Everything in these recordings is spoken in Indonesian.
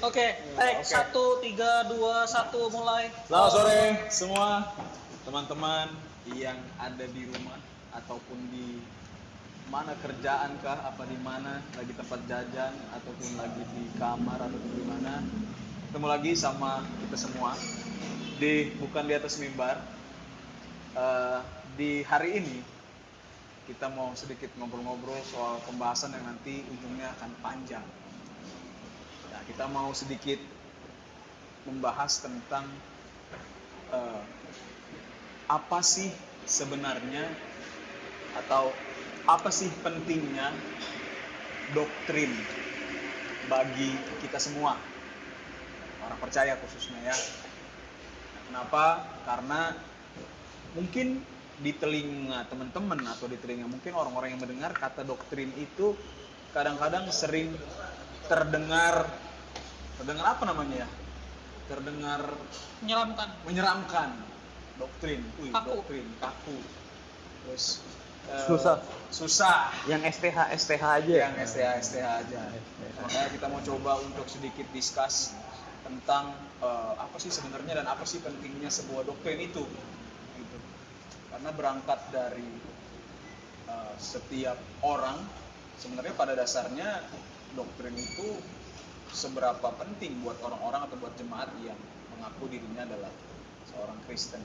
Oke, take 1, 3, 2, 1, mulai. Selamat sore semua teman-teman yang ada di rumah ataupun di mana kerjaan kah, apa di mana lagi tempat jajan ataupun lagi di kamar ataupun di mana. Ketemu lagi sama kita semua di bukan di atas mimbar. Di hari ini kita mau sedikit ngobrol-ngobrol soal pembahasan yang nanti ujungnya akan panjang. Nah, kita mau sedikit membahas tentang apa sih sebenarnya atau apa sih pentingnya doktrin bagi kita semua orang percaya khususnya ya. Kenapa? Karena mungkin di telinga teman-teman atau di telinga mungkin orang-orang yang mendengar kata doktrin itu kadang-kadang sering terdengar apa namanya ya? Terdengar menyeramkan. Doktrin, doktrin kaku. Terus susah. Yang STH aja. Makanya kita mau coba untuk sedikit discuss tentang apa sih sebenarnya dan apa sih pentingnya sebuah doktrin itu. Gitu. Karena berangkat dari setiap orang sebenarnya pada dasarnya doktrin itu seberapa penting buat orang-orang atau buat jemaat yang mengaku dirinya adalah seorang Kristen.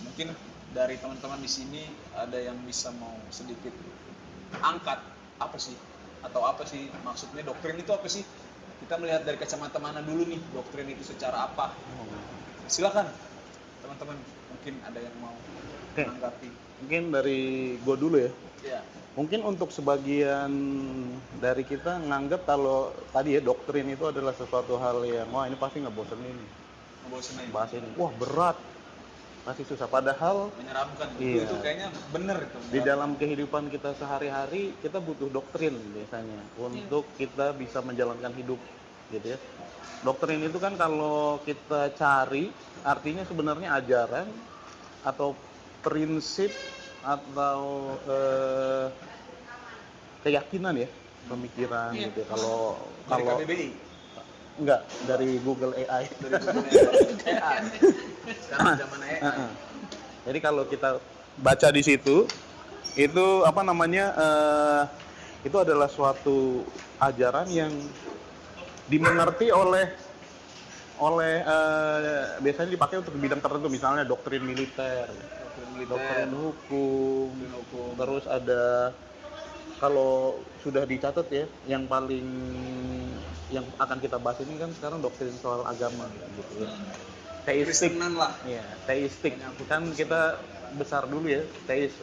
Mungkin dari teman-teman di sini ada yang bisa mau sedikit angkat apa sih atau apa sih maksudnya doktrin itu apa sih? Kita melihat dari kacamata mana dulu nih doktrin itu secara apa? Silakan teman-teman, mungkin ada yang mau menanggapi. Mungkin dari gue dulu ya. Ya. Mungkin untuk sebagian dari kita nganggap kalau tadi ya doktrin itu adalah sesuatu hal yang wah ini pasti ngebosenin bahas ini, wah berat, pasti susah, padahal menyeramkan. Iya. Itu kayaknya bener itu. Di dalam kehidupan kita sehari-hari kita butuh doktrin biasanya untuk kita bisa menjalankan hidup gitu ya. Doktrin itu kan kalau kita cari artinya sebenarnya ajaran atau prinsip atau keyakinan ya, pemikiran gitu. Kalau KBBI enggak dari Google AI. Sekarang zaman AI. Jadi kalau kita baca di situ itu apa namanya itu adalah suatu ajaran yang dimengerti oleh biasanya dipakai untuk bidang tertentu, misalnya doktrin militer, doktrin hukum, terus ada kalau sudah dicatat ya yang akan kita bahas ini kan sekarang doktrin soal agama gitu ya. Teistik lah. Ya, teistik kan kita besar dulu ya, teis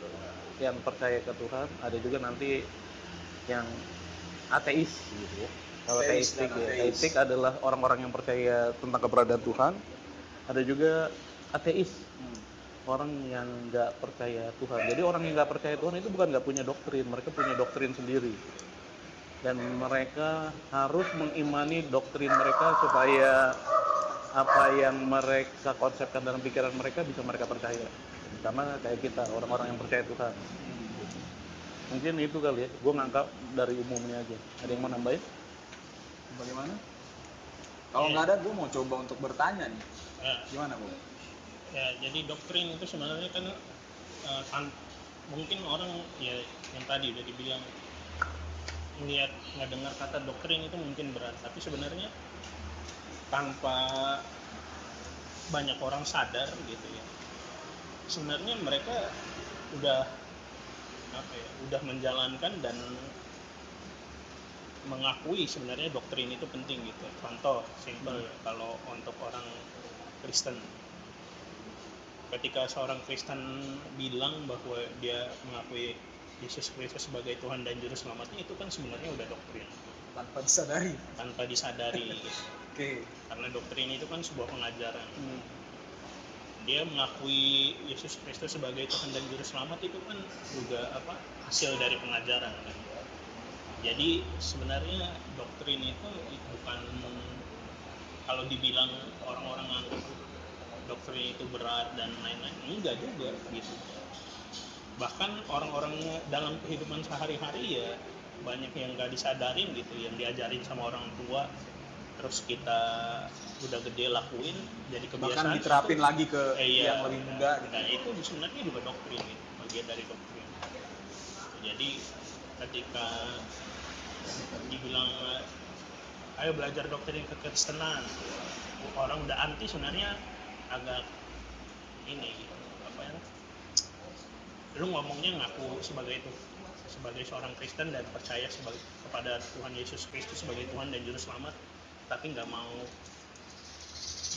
yang percaya ke Tuhan, ada juga nanti yang ateis gitu ya. Kalau teistik adalah orang-orang yang percaya tentang keberadaan Tuhan. Ada juga ateis, orang yang nggak percaya Tuhan. Jadi orang yang nggak percaya Tuhan itu bukan nggak punya doktrin, mereka punya doktrin sendiri. Dan mereka harus mengimani doktrin mereka supaya apa yang mereka konsepkan dalam pikiran mereka bisa mereka percaya. Sama kayak kita, orang-orang yang percaya Tuhan. Mungkin itu kali ya, gue ngangkat dari umumnya aja. Ada yang mau nambahin? Bagaimana? Kalau nggak ada, gue mau coba untuk bertanya nih. Gimana, Bu? Ya, jadi doktrin itu sebenarnya kan mungkin orang ya yang tadi udah dibilang nggak dengar kata doktrin itu mungkin berat, tapi sebenarnya tanpa banyak orang sadar gitu ya, sebenarnya mereka udah menjalankan dan mengakui sebenarnya doktrin itu penting gitu. Contoh simpel kalau untuk orang Kristen, ketika seorang Kristen bilang bahwa dia mengakui Yesus Kristus sebagai Tuhan dan Juru Selamatnya, itu kan sebenarnya udah doktrin tanpa disadari gitu. Oke. Karena doktrin itu kan sebuah pengajaran. Dia mengakui Yesus Kristus sebagai Tuhan dan Juru Selamat itu kan juga hasil dari pengajaran kan. Jadi sebenarnya doktrin itu bukan, kalau dibilang orang-orang anggap doktrin itu berat dan lain-lain, enggak juga gitu. Bahkan orang-orang dalam kehidupan sehari-hari ya banyak yang nggak disadarin gitu, yang diajarin sama orang tua terus kita udah gede lakuin jadi kebiasaan, bahkan diterapin itu, lagi ke iya, yang lebih muda gitu. nah itu sebenarnya juga doktrin gitu, bagian dari doktrin. Jadi ketika dibilang ayo belajar doktrin kekristenan, orang udah anti sebenarnya agak ini gitu, apa ya, lu ngomongnya ngaku sebagai seorang Kristen dan percaya kepada Tuhan Yesus Kristus sebagai Tuhan dan Juru Selamat, tapi nggak mau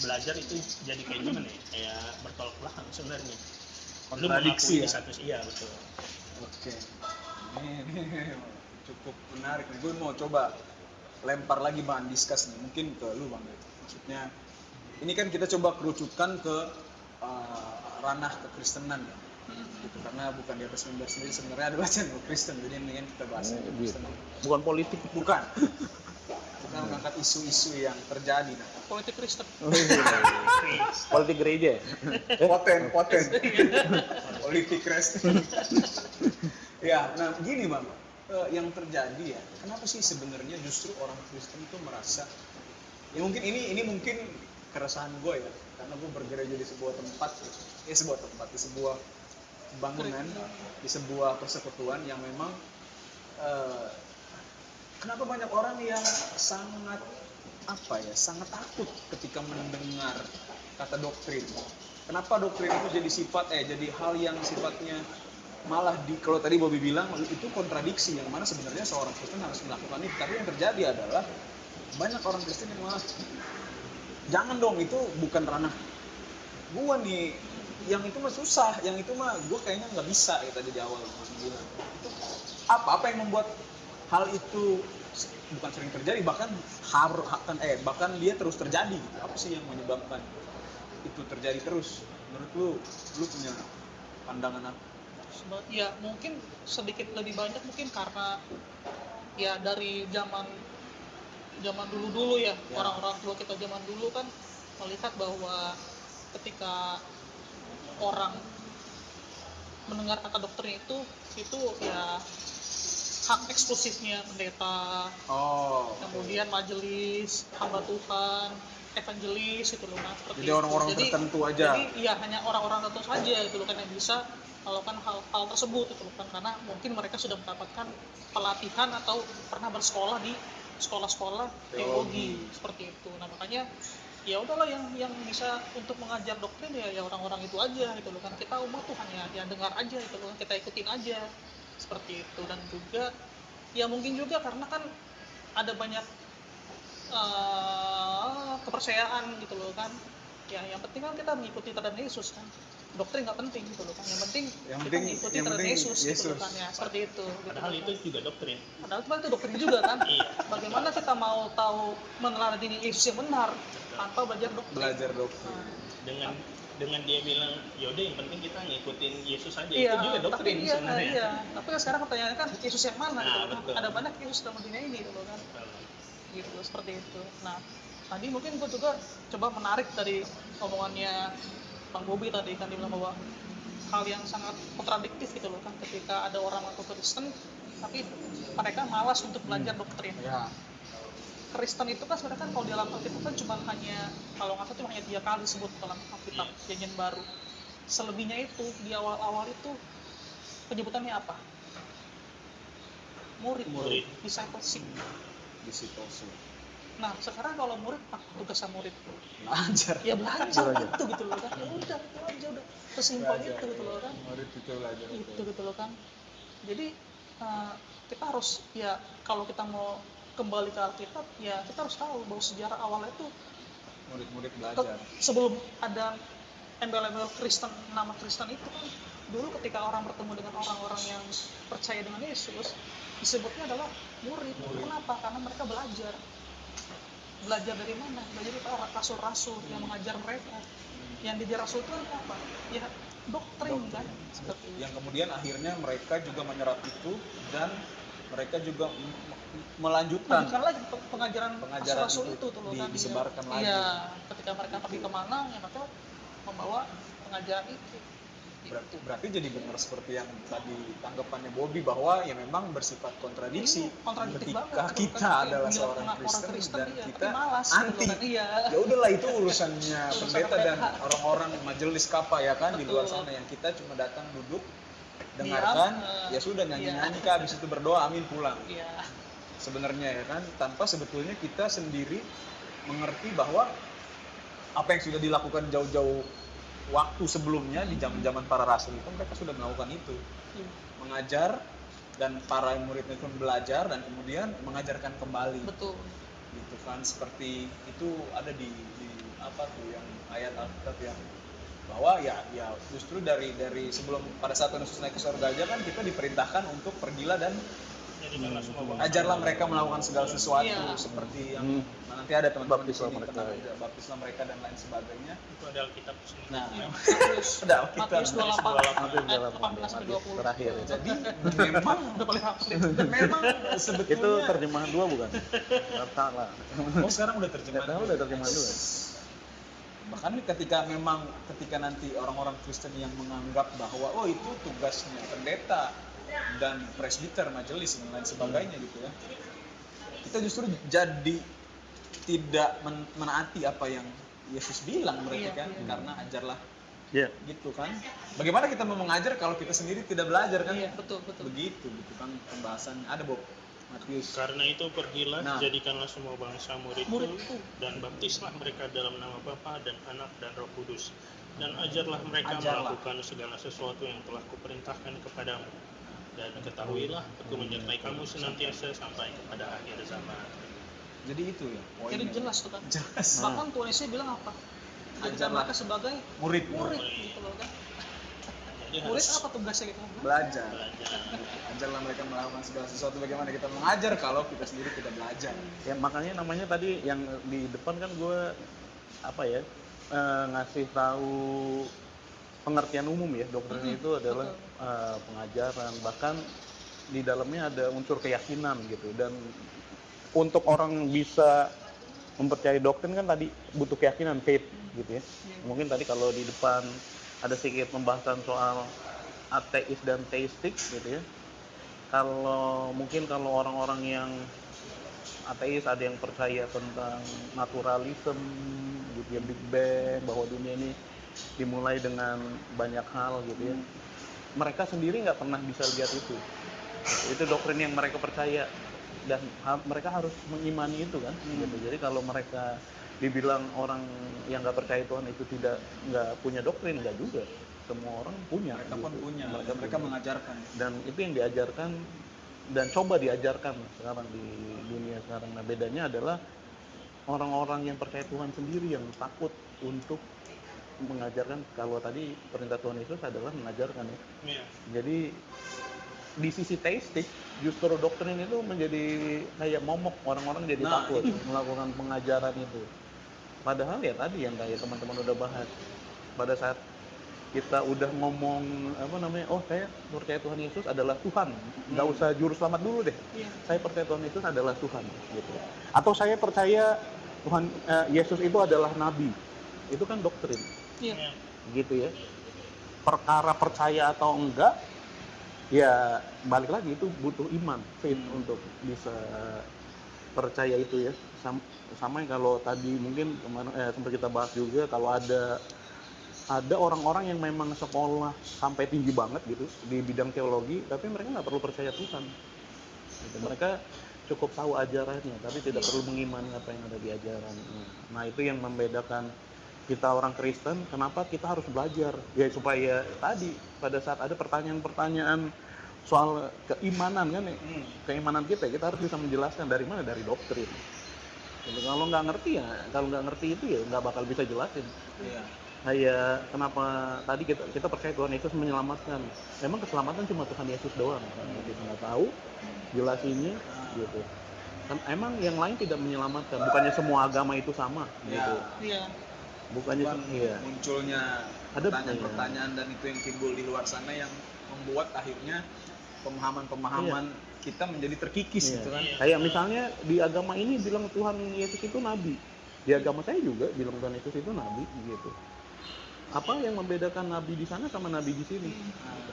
belajar, itu jadi kayak gimana ya, kayak bertolak belakang sebenarnya. Lu Kontradiksi mengakui ya? di satu, iya betul. Oke, ini cukup menarik nih. Gue mau coba lempar lagi bahan diskus nih, mungkin ke lu Bang. Maksudnya ini kan kita coba kerucutkan ke ranah kekristenan ya. Gitu, karena bukan di atas mimbar sendiri sebenarnya adalah channel Kristen, jadi mendingan kita bahas Kristen. Bukan politik. Bukan mengangkat isu-isu yang terjadi. Nah, Politik Kristen. Politik gereja. poten politik Kristen. Ya, nah gini Bang, yang terjadi ya, kenapa sih sebenarnya justru orang Kristen itu merasa, ya mungkin ini mungkin keresahan gue ya, karena gue bergereja di sebuah tempat, di sebuah bangunan, di sebuah persekutuan yang memang kenapa banyak orang yang sangat sangat takut ketika mendengar kata doktrin. Kenapa doktrin itu jadi hal yang sifatnya malah kalau tadi Bobby bilang itu kontradiksi, yang mana sebenarnya seorang Kristen harus melakukan itu, tapi yang terjadi adalah banyak orang Kristen yang malah jangan dong, itu bukan ranah gua nih, yang itu mah susah, yang itu mah gua kayaknya nggak bisa, ya tadi di awal Mas bilang. Itu apa yang membuat hal itu bukan sering terjadi, bahkan dia terus terjadi gitu. Apa sih yang menyebabkan itu terjadi terus? Menurut lu punya pandangan apa? Ya mungkin sedikit lebih banyak mungkin karena ya dari zaman dulu ya, orang-orang tua kita zaman dulu kan melihat bahwa ketika orang mendengar kata doktrin itu ya hak eksklusifnya pendeta, kemudian majelis, hamba Tuhan, evangelis itu loh, nah, seperti jadi itu. orang-orang tertentu aja. Jadi ya hanya orang-orang tertentu saja itu loh kan yang bisa melakukan hal tersebut itu loh kan, karena mungkin mereka sudah mendapatkan pelatihan atau pernah bersekolah di sekolah-sekolah teologi seperti itu. Nah makanya ya udahlah yang bisa untuk mengajar doktrin ya orang-orang itu aja gitu loh kan, kita umat tuh hanya ya dengar aja gitu loh, kita ikutin aja seperti itu. Dan juga ya mungkin juga karena kan ada banyak kepercayaan gitu loh kan, ya yang penting kan kita mengikuti teladan Yesus kan, doktrin nggak penting gitu loh kan, yang penting kita mengikuti teladan Yesus gitu loh kan, ya seperti itu gitu. Padahal itu juga doktrin. Padahal itu doktrin juga kan. Bagaimana kita mau tahu meneladani Yesus yang benar tanpa belajar doktrin. Dengan dia bilang yaudah yang penting kita ngikutin Yesus aja, Iya, itu juga doktrin sebenarnya. Iya. Tapi kan sekarang pertanyaannya kan Yesus yang mana gitu kan? Betul. Ada banyak Yesus dalam dunia ini gitu kan. Gitu seperti itu. Nah tadi mungkin gue juga coba menarik dari omongannya Bang Bobby tadi kan, dia bilang bahwa hal yang sangat kontradiktif gitu loh kan, ketika ada orang atau Kristen tapi mereka malas untuk belajar doktrin. Ya. Kristen itu kan sebenarnya kan kalau di dalam Alkitab kan cuma kalau nggak salah cuma hanya 3 kali disebut dalam Alkitab Perjanjian Baru. Selebihnya itu di awal-awal itu penyebutannya apa? Murid. Discipleship. Nah sekarang kalau murid, tugasnya murid Belajar. ya belajar itu gitu loh kan, ya udah itu aja, udah sesimpel itu gitu loh kan, Murid itu belajar itu gitu loh kan. Jadi kita harus ya kalau kita mau kembali ke Alkitab ya kita harus tahu bahwa sejarah awalnya itu murid-murid belajar. sebelum ada embel-embel Kristen, nama Kristen itu kan dulu ketika orang bertemu dengan orang-orang yang percaya dengan Yesus disebutnya adalah murid. Kenapa? Karena mereka belajar dari mana? Belajar dari para rasul-rasul yang mengajar mereka. Yang diajar rasul itu apa? Ya doktrin kan, seperti itu. Yang kemudian akhirnya mereka juga menyerap itu dan mereka juga melanjutkan lagi pengajaran rasul itu tuh kan, disebarkan lagi. Iya, ketika mereka pergi kemana ya mereka membawa pengajaran itu. Berarti jadi benar seperti yang tadi tanggapannya Bobby, bahwa ya memang bersifat kontradiksi. Kontradiktif Ketika banget, kita kan? adalah Bilang seorang orang Kristen dan iya, kita tapi malas, anti. gitu kan, iya. Ya udahlah, itu urusannya Urusan pendeta dan pendeta. orang-orang majelis kapa ya kan di luar Betul. sana, yang kita cuma datang duduk dengarkan, Diam, ya sudah nyanyi-nyanyi iya. kah, habis itu berdoa amin pulang. Iya. Sebenarnya ya kan, tanpa sebetulnya kita sendiri mengerti bahwa apa yang sudah dilakukan jauh-jauh waktu sebelumnya di zaman-zaman para rasul itu, mereka sudah melakukan itu, Iya. mengajar, dan para muridnya pun belajar dan kemudian mengajarkan kembali. Betul. Gitu kan, seperti itu ada di apa tuh yang ayat Alkitab yang bahwa ya justru dari sebelum pada saat Yesus naik ke surga aja kan kita diperintahkan untuk pergilah dan Jadikanlah semua bangsa ajarlah mereka melakukan segala sesuatu, Iya. seperti yang nanti ada teman-teman di Baptislah sini mereka. tentang baptislah mereka dan lain sebagainya. itu ada Alkitab sendiri. Nah, Iya. Ada Alkitab. Matius 28 Matius ayat 28, 18 sampai 20. terakhir ya. jadi memang Udah paling hafal. dan memang sebetulnya Itu terjemahan 2 bukan? Salah. oh sekarang udah terjemahan. Tahu udah terjemahan 2. Bahkan ketika nanti orang-orang Kristen yang menganggap bahwa oh itu tugasnya pendeta dan presbiter majelis dan lain sebagainya gitu ya, kita justru jadi tidak menaati apa yang Yesus bilang berarti Iya, kan, iya. karena ajarlah Iya. gitu kan. Bagaimana kita mau mengajar kalau kita sendiri tidak belajar kan? Iya, betul. Begitu gitu kan pembahasannya. Ada Bob Matius. Karena itu pergilah, Nah. jadikanlah semua bangsa muridku, Muridku. dan baptislah mereka dalam nama Bapa dan Anak dan Roh Kudus, dan ajarlah mereka Ajarlah. melakukan segala sesuatu yang telah kuperintahkan kepadamu, dan ketahuilah aku menyertai kamu senantiasa sampai kepada akhir zaman. Jadi itu ya poinnya. Jadi jelas tuh kan. Jelas. Bahkan Tuhan Yesus bilang apa? Jadikan Ajarlah. mereka sebagai Murid murid gitu loh kan. Jadi Murid harus apa tugasnya gitu? belajar. belajar. Ajarlah mereka melakukan segala sesuatu. Bagaimana kita mengajar kalau kita sendiri tidak belajar? Ya makanya namanya tadi yang di depan kan gue apa ya ngasih tahu pengertian umum ya, doktrin itu adalah pengajaran, bahkan di dalamnya ada unsur keyakinan gitu. Dan untuk orang bisa mempercayai doktrin kan tadi butuh keyakinan, faith gitu ya. Mungkin tadi kalau di depan ada sedikit pembahasan soal ateis dan teistik gitu ya. Kalau orang-orang yang ateis ada yang percaya tentang naturalisme gitu ya, Big Bang, bahwa dunia ini dimulai dengan banyak hal gitu ya. Mereka sendiri nggak pernah bisa lihat itu. Itu doktrin yang mereka percaya dan mereka harus mengimani itu kan. Gitu. Jadi kalau mereka dibilang orang yang nggak percaya Tuhan itu nggak punya doktrin, nggak juga. Semua orang punya. Mereka pun gitu. punya. Mereka Mereka punya. mengajarkan. Dan itu yang diajarkan dan coba diajarkan sekarang di dunia sekarang. Nah bedanya adalah orang-orang yang percaya Tuhan sendiri yang takut untuk mengajarkan. Kalau tadi perintah Tuhan Yesus adalah mengajarkan ya. Iya. Jadi di sisi teistik justru doktrin itu menjadi kayak momok, orang-orang jadi Nah, takut itu. melakukan pengajaran itu. Padahal ya tadi yang kayak teman-teman udah bahas, pada saat kita udah ngomong oh saya percaya Tuhan Yesus adalah Tuhan, nggak usah juru selamat dulu deh. Iya. Saya percaya Tuhan Yesus adalah Tuhan gitu. Atau saya percaya Tuhan Yesus itu adalah nabi. Itu kan doktrin Iya. gitu ya. Perkara percaya atau enggak ya balik lagi itu butuh iman, faith untuk bisa percaya itu ya. Sama yang kalau tadi mungkin kemarin sempat kita bahas juga, kalau ada orang-orang yang memang sekolah sampai tinggi banget gitu di bidang teologi, tapi mereka nggak perlu percaya Tuhan gitu. Mereka cukup tahu ajarannya tapi tidak perlu mengimani apa yang ada di ajaran. Nah itu yang membedakan kita orang Kristen, kenapa kita harus belajar ya, supaya tadi pada saat ada pertanyaan-pertanyaan soal keimanan kan ya, keimanan kita harus bisa menjelaskan dari mana, dari doktrin. Jadi kalau nggak ngerti itu ya nggak bakal bisa jelasin. Iya. Kayak kenapa tadi kita percaya Tuhan Yesus menyelamatkan. Memang keselamatan cuma Tuhan Yesus doang kan. Kita nggak tahu jelasinnya gitu. Kan emang yang lain tidak menyelamatkan. Bukannya semua agama itu sama gitu. Iya. Bukannya iya. Munculnya Ada pertanyaan-pertanyaan dan itu yang timbul di luar sana yang membuat akhirnya pemahaman-pemahaman kita menjadi terkikis gitu kan. Kayak misalnya di agama ini bilang Tuhan Yesus itu nabi. Di agama saya juga bilang Tuhan Yesus itu nabi gitu. apa yang membedakan nabi di sana sama nabi di sini?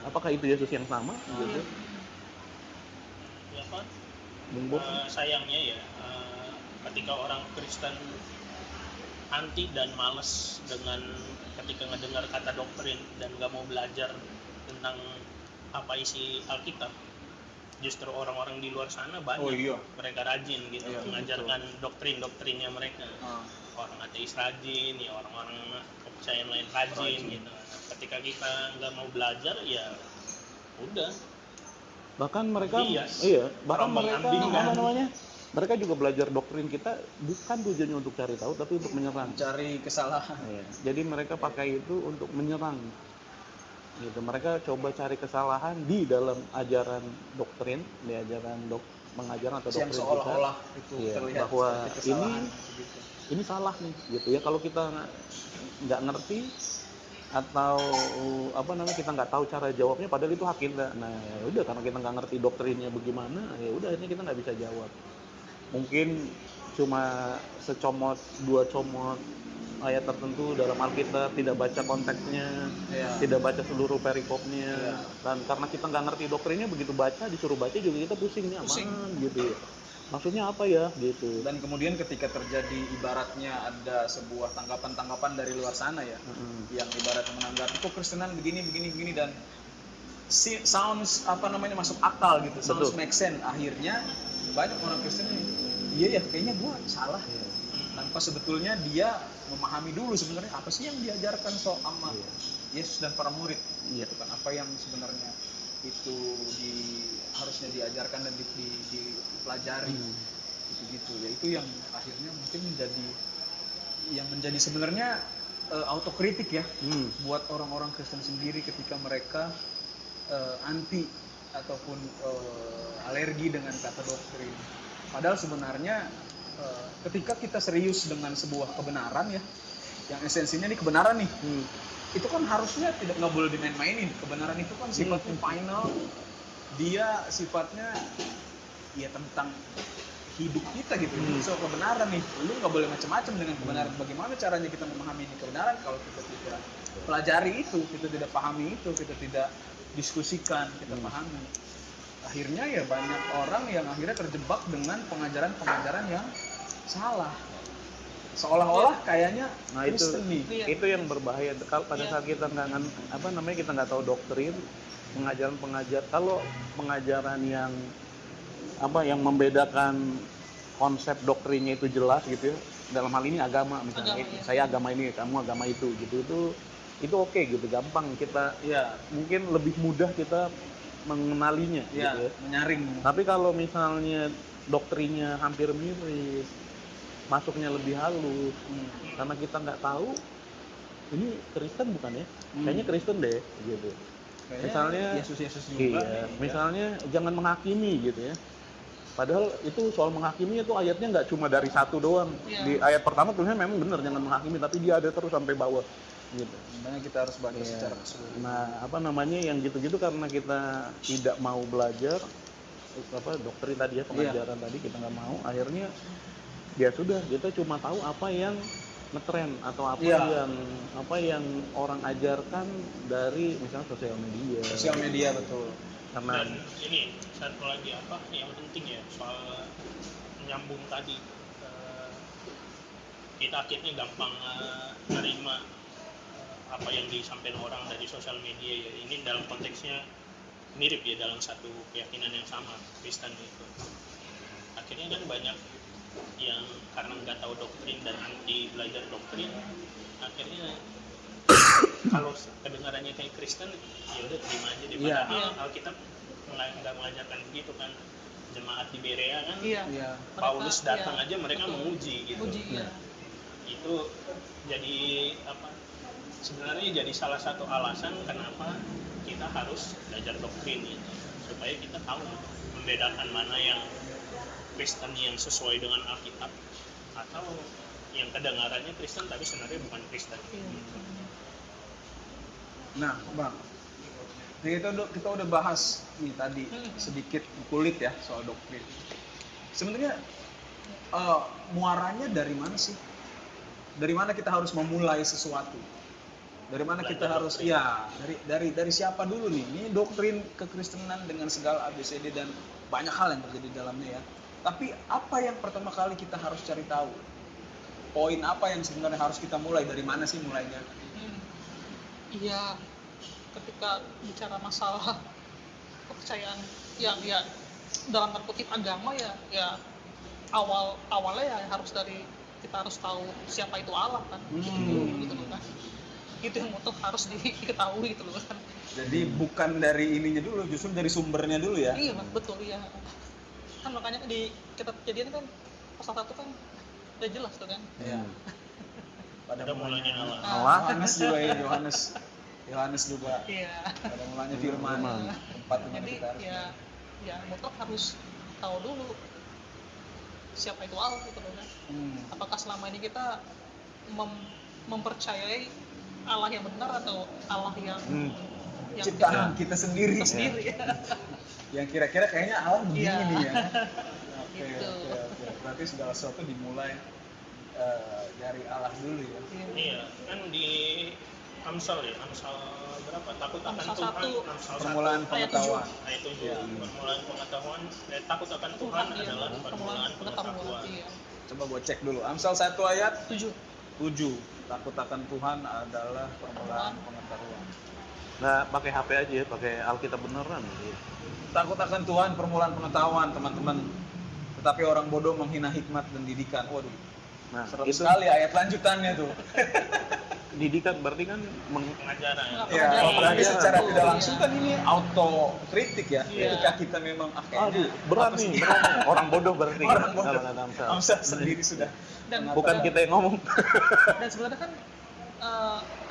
Apakah itu Yesus yang sama? Gitu. Ya kan? Bung Bob? Sayangnya ya, ketika orang Kristen anti dan males dengan ketika ngedengar kata doktrin dan nggak mau belajar tentang apa isi Alkitab, justru orang-orang di luar sana banyak mereka rajin gitu mengajarkan doktrin-doktrinnya mereka. Orang ateis rajin, ya orang-orang kepercayaan lain rajin gitu. Ketika kita nggak mau belajar ya udah. Bahkan mereka bahkan rombong mereka ambing kan. apa namanya? Mereka juga belajar doktrin kita bukan tujuannya untuk cari tahu tapi untuk menyerang. Cari kesalahan. Iya. Jadi mereka pakai itu untuk menyerang. Gitu. Mereka coba cari kesalahan di dalam ajaran doktrin, di ajaran pengajaran atau doktrin Yang seolah-olah itu iya, terlihat bahwa kesalahan. ini salah nih gitu ya. Kalau kita nggak ngerti atau apa namanya kita nggak tahu cara jawabnya padahal itu hak kita. Nah ya udah karena kita nggak ngerti doktrinnya bagaimana ya udah akhirnya kita nggak bisa jawab. Mungkin cuma secomot dua comot ayat tertentu dalam Alkitab, tidak baca konteksnya, tidak baca seluruh perikopnya, dan karena kita nggak ngerti doktrinnya begitu baca disuruh baca juga kita pusing nih aman gitu ya. Maksudnya apa ya gitu. Dan kemudian ketika terjadi ibaratnya ada sebuah tanggapan-tanggapan dari luar sana ya, yang ibaratnya menanggapi kok Kristenan begini dan sounds masuk akal gitu, sounds make sense. Akhirnya banyak orang Kristen iya ya kayaknya gua salah. Tanpa sebetulnya dia memahami dulu sebenarnya apa sih yang diajarkan sama Yesus dan para murid. Bukan apa yang sebenarnya itu harusnya diajarkan dan dipelajari gitu ya, itu yang akhirnya mungkin menjadi sebenarnya autokritik ya buat orang-orang Kristen sendiri ketika mereka anti ataupun alergi dengan kata doktrin. Padahal sebenarnya ketika kita serius dengan sebuah kebenaran ya, yang esensinya nih kebenaran nih, itu kan harusnya nggak boleh dimain-mainin. Kebenaran itu kan sifatnya final, dia sifatnya ya tentang hidup kita gitu. So kebenaran nih, lu nggak boleh macam-macam dengan kebenaran. Bagaimana caranya kita memahami ini kebenaran kalau kita tidak pelajari itu, kita tidak pahami itu, kita tidak diskusikan, kita pahami. Akhirnya ya banyak orang yang akhirnya terjebak dengan pengajaran-pengajaran yang salah. Seolah-olah kayaknya Kristen nih. Itu yang berbahaya. Kalau pada saat kita kita nggak tahu doktrin, kalau pengajaran yang yang membedakan konsep doktrinnya itu jelas gitu ya. Dalam hal ini agama misalnya, saya agama ini, kamu agama itu gitu. Itu oke gitu, gampang kita mungkin lebih mudah kita mengenalinya gitu ya. Menyaring. Tapi kalau misalnya doktrinnya hampir mirip, masuknya lebih halus, karena kita nggak tahu ini Kristen bukan ya? Kayaknya Kristen deh gitu. Kayaknya misalnya Yesus juga. Misalnya jangan menghakimi gitu ya. Padahal itu soal menghakimi itu ayatnya nggak cuma dari satu doang. Di ayat pertama tulisannya memang benar jangan menghakimi, tapi dia ada terus sampai bawah gitu. Makanya kita harus baca secara keseluruhan. Nah, yang gitu-gitu karena kita tidak mau belajar doktrin tadi ya, pengajaran tadi kita nggak mau, akhirnya ya sudah kita cuma tahu apa yang ngetren atau apa yang orang ajarkan dari misalnya sosial media. Betul. Karena dan ini satu lagi yang penting ya soal menyambung tadi, kita akhirnya gampang nerima apa yang disampaikan orang dari sosial media ya. Ini dalam konteksnya mirip ya, dalam satu keyakinan yang sama, Kristen itu. Akhirnya kan banyak yang karena nggak tahu doktrin dan anti belajar doktrin, akhirnya kalau kedengarannya kayak Kristen ya udah terima aja deh. Padahal Alkitab nggak mengajarkan begitu kan. Jemaat di Berea kan, Paulus datang aja mereka menguji gitu. Itu jadi sebenarnya jadi salah satu alasan kenapa kita harus belajar doktrin gitu, supaya kita tahu membedakan mana yang Kristen yang sesuai dengan Alkitab atau yang kedengarannya Kristen tapi sebenarnya bukan Kristen. Nah, Bang, kita udah bahas nih tadi sedikit kulit ya soal doktrin. Sebenarnya muaranya dari mana sih? Dari mana kita harus memulai sesuatu? Dari mana kita harus dari siapa dulu nih? Ini doktrin kekristenan dengan segala ABCD dan banyak hal yang terjadi di dalamnya ya. Tapi apa yang pertama kali kita harus cari tahu? Poin apa yang sebenarnya harus kita mulai? Dari mana sih mulainya? Iya, ketika bicara masalah kepercayaan yang ya dalam tanda kutip agama ya awalnya ya harus dari kita harus tahu siapa itu Allah kan, gitu loh kan. Itu yang harus diketahui gitu loh kan. Jadi bukan dari ininya dulu, justru dari sumbernya dulu ya. Iya betul ya. Kan makanya di kitab Kejadian kan pasal 1 kan udah jelas tuh kan. Iya. Pada mulanya Allah. Yohanes juga ya, Yohanes juga. Iya. Pada mulanya firman. Tempat di mana Jadi kita harus. ya mutlak harus tahu dulu siapa itu Allah gitu loh kan. Apakah selama ini kita mempercayai Allah yang benar atau Allah yang ciptaan kita sendiri. Ya. Yang kira-kira kayaknya Allah begini Iya. nih ya. Gitu. Oke. Berarti segala sesuatu dimulai dari Allah dulu ya. Iya, kan di Amsal berapa? Takut akan Amsal Tuhan. 1. Amsal Permulaan 1 pengetahuan. ayat 7. Iya. Permulaan pengetahuan. Takut akan Tuhan adalah permulaan pengetahuan. Iya. Coba gue cek dulu. Amsal 1 ayat 7. 7. Takut akan Tuhan adalah permulaan pengetahuan. Nah, pakai HP aja ya, pakai Alkitab beneran gitu. Takut akan Tuhan permulaan pengetahuan, teman-teman. Tetapi orang bodoh menghina hikmat dan didikan. Waduh. Nah, Serem itu sekali ayat lanjutannya tuh. didikan berarti kan Pengajaran. Ya, berarti Pengajaran. secara tidak langsung kan ini auto kritik ya. Iya. Ketika kita memang aduh, berat apa sih? nih, berat nih. Orang bodoh berarti Orang kan, bodoh. kalau kata Amsal. Amsal sendiri sudah. Dan mengatakan, Bukan kita yang ngomong. Dan sebenarnya kan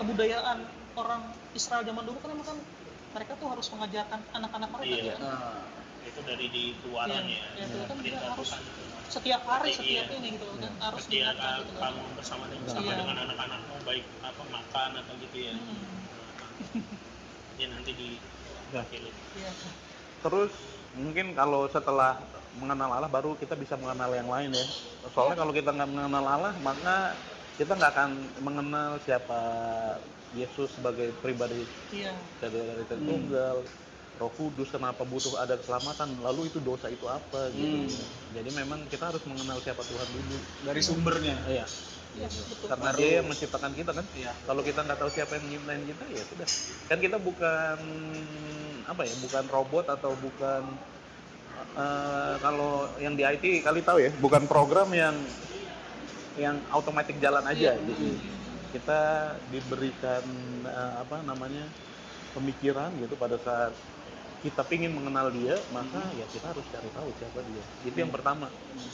kebudayaan orang Israel zaman dulu kan memang kan mereka tuh harus mengajarkan anak-anak mereka Iya. kan. Nah, Itu dari di keluaran Iya, ya. itu kan dia Perintah harus Tuhan. setiap hari Iya. setiap ini gitu kan harus Setiap diingatkan gitu kan. kamu bersama Iya. dengan anak-anakmu baik apa makan atau gitu ya. Ya nanti di wakili. Iya. Terus mungkin kalau setelah mengenal Allah baru kita bisa mengenal yang lain ya. Soalnya kalau kita nggak mengenal Allah maka kita nggak akan mengenal siapa Yesus sebagai pribadi Iya. dari Tritunggal, Roh Kudus, kenapa butuh ada keselamatan, lalu itu dosa itu apa gitu. Jadi memang kita harus mengenal siapa Tuhan dulu. dari sumbernya. Iya. Iya, betul. Karena dia yang menciptakan kita kan. Iya. Kalau kita nggak tahu siapa yang menciptakan kita ya sudah. Kan kita bukan apa ya, bukan robot atau bukan kalau yang di IT kali tahu ya, bukan program yang otomatis jalan aja gitu. Kita diberikan pemikiran gitu pada saat kita ingin mengenal dia, maka ya kita harus cari tahu siapa dia. Itu yang pertama.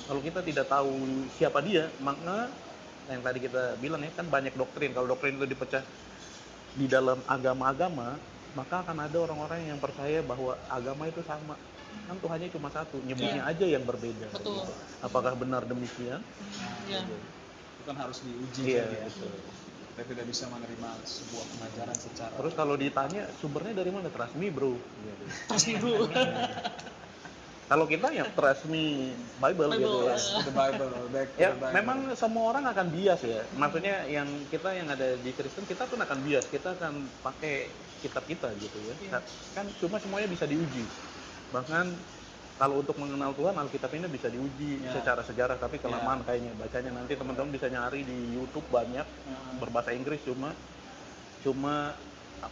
Kalau kita tidak tahu siapa dia, maka yang tadi kita bilang ya kan banyak doktrin. Kalau doktrin itu dipecah di dalam agama-agama, maka akan ada orang-orang yang percaya bahwa agama itu sama. Kan Tuhannya cuma satu, nyebutnya aja yang berbeda. Betul. Apakah benar demikian? Iya. Itu kan harus diuji. Iya, kan, ya. betul. Kita tidak bisa menerima sebuah pengajaran secara Terus kalau ditanya sumbernya dari mana? Trust me bro. Terus dulu. Kalau kita ya trust me Bible gitu ya. the Bible, back to Ya the Bible. memang semua orang akan bias ya. Maksudnya yang kita yang ada di Kristen kita pun akan bias. Kita akan pakai kitab kita gitu ya. Kan cuma semuanya bisa diuji. Bahkan kalau untuk mengenal Tuhan, Alkitab ini bisa diuji secara sejarah, tapi kelamaan kayaknya bacanya. Nanti teman-teman bisa nyari di YouTube banyak berbahasa Inggris, cuma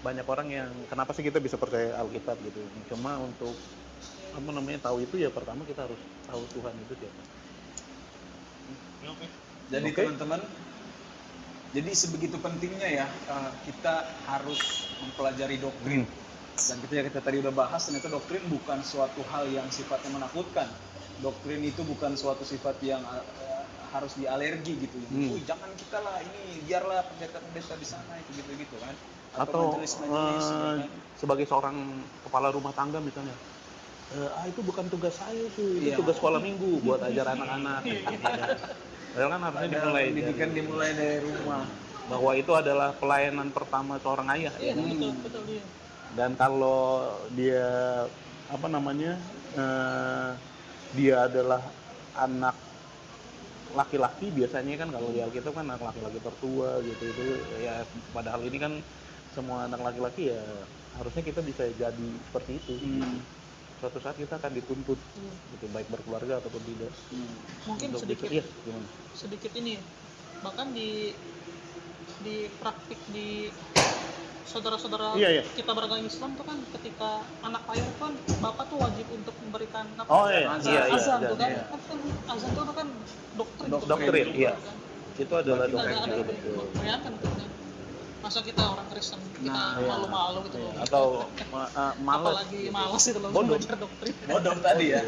banyak orang yang kenapa sih kita bisa percaya Alkitab gitu. Cuma untuk tahu itu ya pertama kita harus tahu Tuhan itu siapa. Oke. Jadi Oke. teman-teman, jadi sebegitu pentingnya ya kita harus mempelajari doktrin. Dan ketika kita tadi udah bahas, ternyata doktrin bukan suatu hal yang sifatnya menakutkan. Doktrin itu bukan suatu sifat yang harus dialergi gitu. Jangan kita lah ini, biarlah pendeta-pendeta di sana itu gitu-gitu kan. Atau majelis-majelis, gitu kan. sebagai seorang kepala rumah tangga misalnya, itu bukan tugas saya tuh, itu Iya. tugas sekolah minggu buat ajar anak-anak. Padahal kan harusnya dimulai Pendidikan dari, dimulai dari rumah. bahwa itu adalah pelayanan pertama seorang ayah. Iya, betul, betul iya. Dan kalau dia dia adalah anak laki-laki biasanya kan kalau di Alkitab kan anak laki-laki tertua gitu itu ya, padahal ini kan semua anak laki-laki ya harusnya kita bisa jadi seperti itu. Suatu saat kita akan dituntut gitu, baik berkeluarga ataupun tidak. Mungkin Untuk sedikit bisa, iya, gimana? sedikit ini bahkan di praktik di saudara-saudara Iya. kita beragama Islam tuh kan ketika anak lahir kan bapak tuh wajib untuk memberikan apa Oh iya, azan tuh kan. iya. Kan azan tuh kan doktrin Doktrin, iya. kan. Itu adalah Kita doktrin ada juga betul. bayangkan tuh kan. Masa kita orang Kristen kita Nah, malu-malu gitu Iya, loh. atau malas. Apalagi malas itu loh Bodoh. belajar doktrin. Bodoh tadi ya.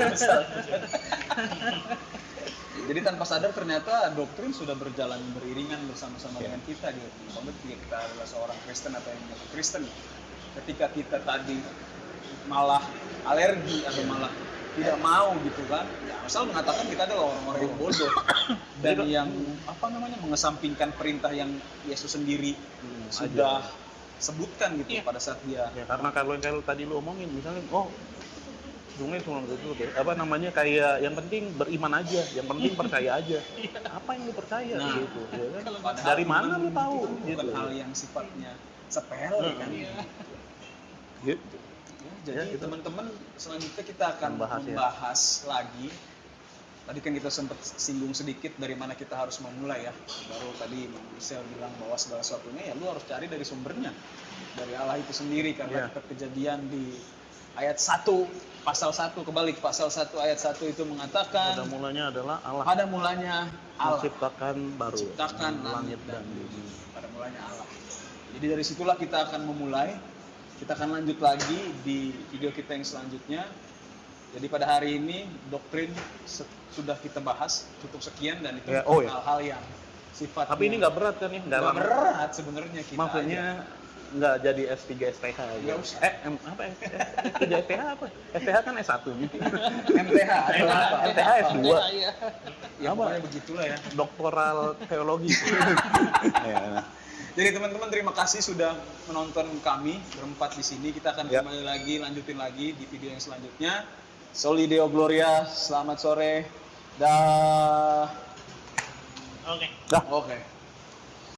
Jadi tanpa sadar ternyata doktrin sudah berjalan beriringan bersama-sama dengan kita gitu. Kalau kita adalah seorang Kristen atau yang mengaku Kristen, ketika kita tadi malah alergi atau malah tidak mau gitu kan, ya asal mengatakan kita adalah orang-orang yang bodoh dan yang mengesampingkan perintah yang Yesus sendiri sudah sebutkan gitu pada saat dia. Ya karena kalau tadi lu omongin misalnya Sungai cuma betul kayak yang penting beriman aja, yang penting percaya aja. Apa yang lu percaya gitu, ya kan? Padahal Dari mana lu tahu itu bukan gitu. hal yang sifatnya sepele kan. Gitu. Jadi teman-teman selanjutnya kita akan membahas lagi. Tadi kan kita sempat singgung sedikit dari mana kita harus memulai ya. Baru tadi Michelle bilang bahwa segala sesuatunya ya lu harus cari dari sumbernya. Dari Allah itu sendiri karena kejadian di ayat 1 pasal 1 kebalik pasal 1 ayat 1 itu mengatakan Pada mulanya adalah Allah. pada mulanya Allah Menciptakan baru. menciptakan langit dan bumi. Pada mulanya Allah. Jadi dari situlah kita akan memulai. Kita akan lanjut lagi di video kita yang selanjutnya. Jadi pada hari ini doktrin sudah kita bahas cukup sekian dan itu hal-hal yang sifatnya. Tapi ini nggak berat kan ya? Nggak berat sebenarnya kita. Maksudnya nggak jadi S3 STH aja. Nggak usah. S3 STH apa? STH kan S1 gitu. MTH. MTH S2. Iya. Ya pokoknya begitulah ya. Doktoral teologi. Ya. Jadi teman-teman terima kasih sudah menonton kami berempat di sini. Kita akan kembali lagi, lanjutin lagi di video yang selanjutnya. Soli Deo Gloria, selamat sore. Dah. Oke. Oke.